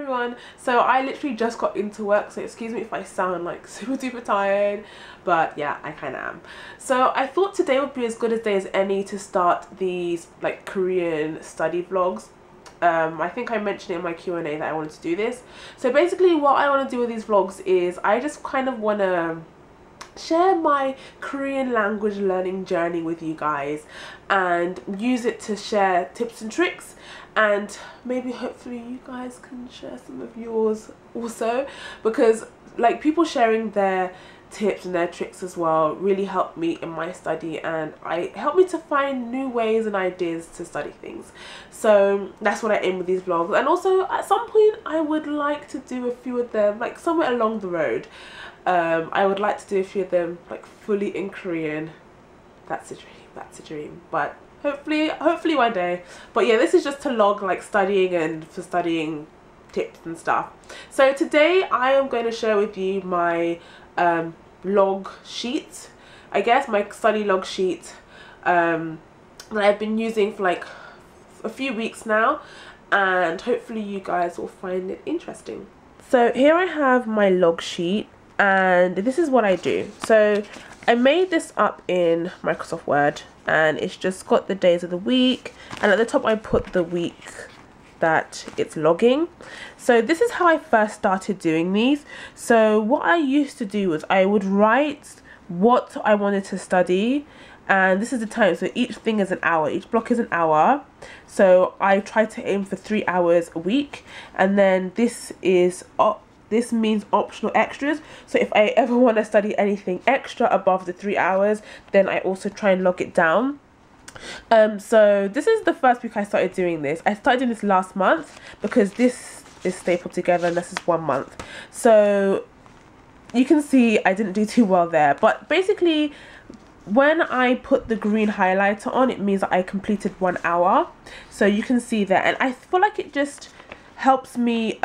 everyone. So I literally just got into work, so excuse me if I sound like super duper tired, but yeah, I kind of am. So I thought today would be as good a day as any to start these like Korean study vlogs. I think I mentioned it in my Q&A that I wanted to do this. So basically what I want to do with these vlogs is I just kind of want to share my Korean language learning journey with you guys and use it to share tips and tricks, and maybe hopefully you guys can share some of yours also, because like people sharing their tips and their tricks as well really helped me in my study, and helped me to find new ways and ideas to study things. So that's what I aim with these vlogs, and also at some point I would like to do a few of them like somewhere along the road. I would like to do a few of them like fully in Korean. That's a dream, but hopefully one day. But yeah, this is just to log like studying and for studying tips and stuff. So today I am going to share with you my log sheet, I guess, my study log sheet that I've been using for like a few weeks now, and hopefully you guys will find it interesting. So here I have my log sheet, and this is what I do. So I made this up in Microsoft Word, and it's just got the days of the week, and at the top I put the week that it's logging. So this is how I first started doing these. So what I used to do was I would write what I wanted to study, and this is the time. So each thing is an hour, each block is an hour, so I try to aim for 3 hours a week. And then this means optional extras, so if I ever want to study anything extra above the 3 hours, then I also try and log it down. So this is the first week I started doing this. I started doing this last month because this is stapled together and this is 1 month. So you can see I didn't do too well there, but basically when I put the green highlighter on, it means that I completed 1 hour. So you can see there, and I feel like it just helps me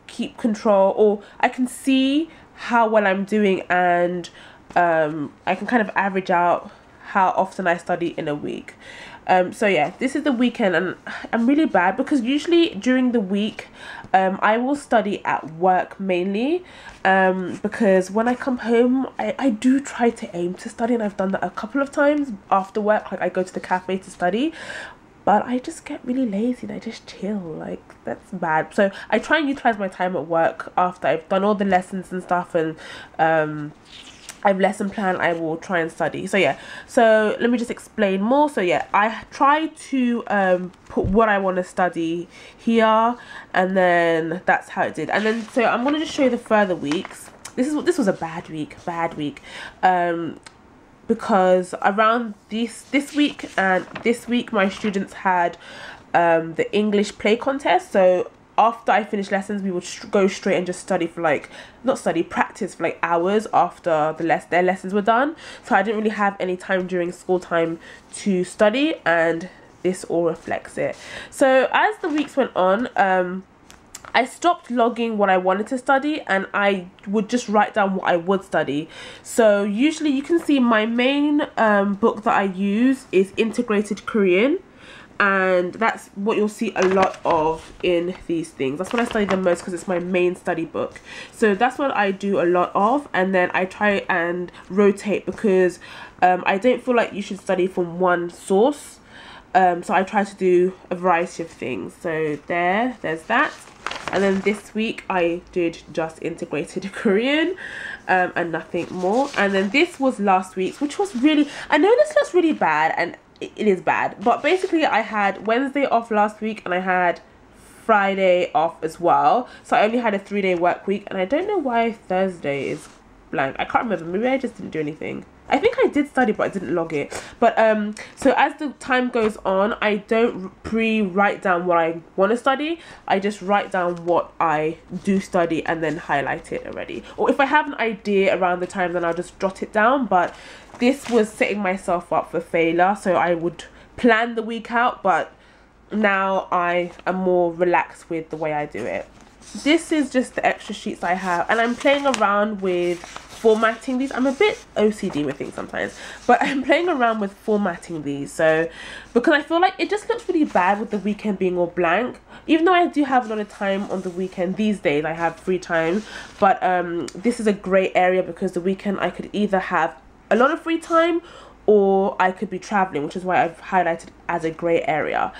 keep control, or I can see how well I'm doing, and I can kind of average out how often I study in a week. So yeah, this is the weekend, and I'm really bad because usually during the week I will study at work mainly, because when I come home I do try to aim to study, and I've done that a couple of times after work. Like I go to the cafe to study, but I just get really lazy and I just chill. Like that's bad. So I try and utilize my time at work after I've done all the lessons and stuff, and I've lesson plan, I will try and study. So yeah, so let me just explain more. So yeah, I try to put what I want to study here, and then that's how it did. And then so I'm going to just show you the further weeks. This was a bad week, because around this week and this week my students had the English play contest. So after I finished lessons, we would go straight and just study for like, practice for like hours after their lessons were done. So I didn't really have any time during school time to study, and this all reflects it. So as the weeks went on, I stopped logging what I wanted to study, and I would just write down what I would study. So usually you can see my main book that I use is Integrated Korean, and that's what you'll see a lot of in these things. That's what I study the most because it's my main study book. So that's what I do a lot of, and then I try and rotate because I don't feel like you should study from one source. So I try to do a variety of things. So there's that. And then this week I did just Integrated Korean and nothing more. And then this was last week's, which was really, I know this looks really bad, and it is bad, but basically I had Wednesday off last week and I had Friday off as well, so I only had a 3-day work week, and I don't know why Thursday is blank. I can't remember, maybe I just didn't do anything. I think I did study but I didn't log it. But so as the time goes on, I don't write down what I want to study. I just write down what I do study and then highlight it already, or if I have an idea around the time, then I'll just jot it down. But this was setting myself up for failure, so I would plan the week out, but now I am more relaxed with the way I do it. This is just the extra sheets I have, and I'm playing around with formatting these. I'm a bit OCD with things sometimes, but I'm playing around with formatting these. So because I feel like it just looks really bad with the weekend being all blank, even though I do have a lot of time on the weekend these days. I have free time, but this is a great area because the weekend I could either have a lot of free time or I could be traveling, which is why I've highlighted as a grey area.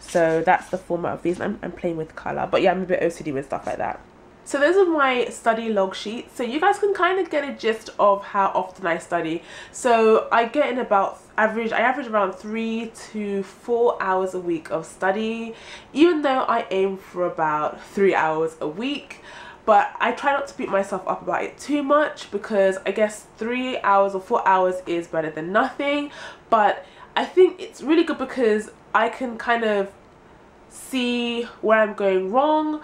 So that's the format of these. I'm playing with colour, but yeah, I'm a bit OCD with stuff like that. So those are my study log sheets, so you guys can kind of get a gist of how often I study. So I get in about I average around 3 to 4 hours a week of study, even though I aim for about 3 hours a week. But I try not to beat myself up about it too much, because I guess 3 hours or 4 hours is better than nothing. But I think it's really good because I can kind of see where I'm going wrong.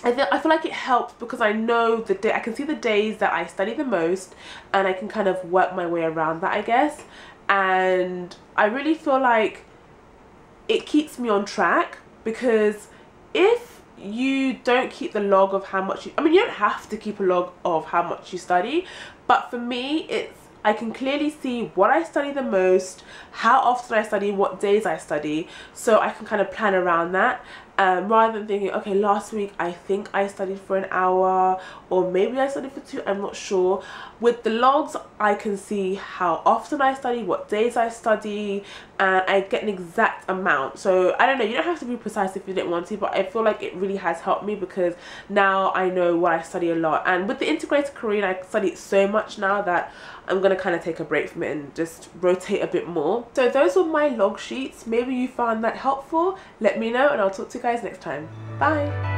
I feel like it helps because I know I can see the days that I study the most, and I can kind of work my way around that, I guess. And I really feel like it keeps me on track, because if you don't keep the log of how much you don't have to keep a log of how much you study, but for me I can clearly see what I study the most, how often I study, what days I study, so I can kind of plan around that, rather than thinking, okay, last week I think I studied for an hour, or maybe I studied for 2, I'm not sure. With the logs, I can see how often I study, what days I study, and I get an exact amount. So I don't know, you don't have to be precise if you didn't want to, but I feel like it really has helped me, because now I know what I study a lot. And with the integrated Korean, I study it so much now that I'm going to kind of take a break from it and just rotate a bit more. So those were my log sheets. Maybe you found that helpful. Let me know, and I'll talk to you guys next time. Bye!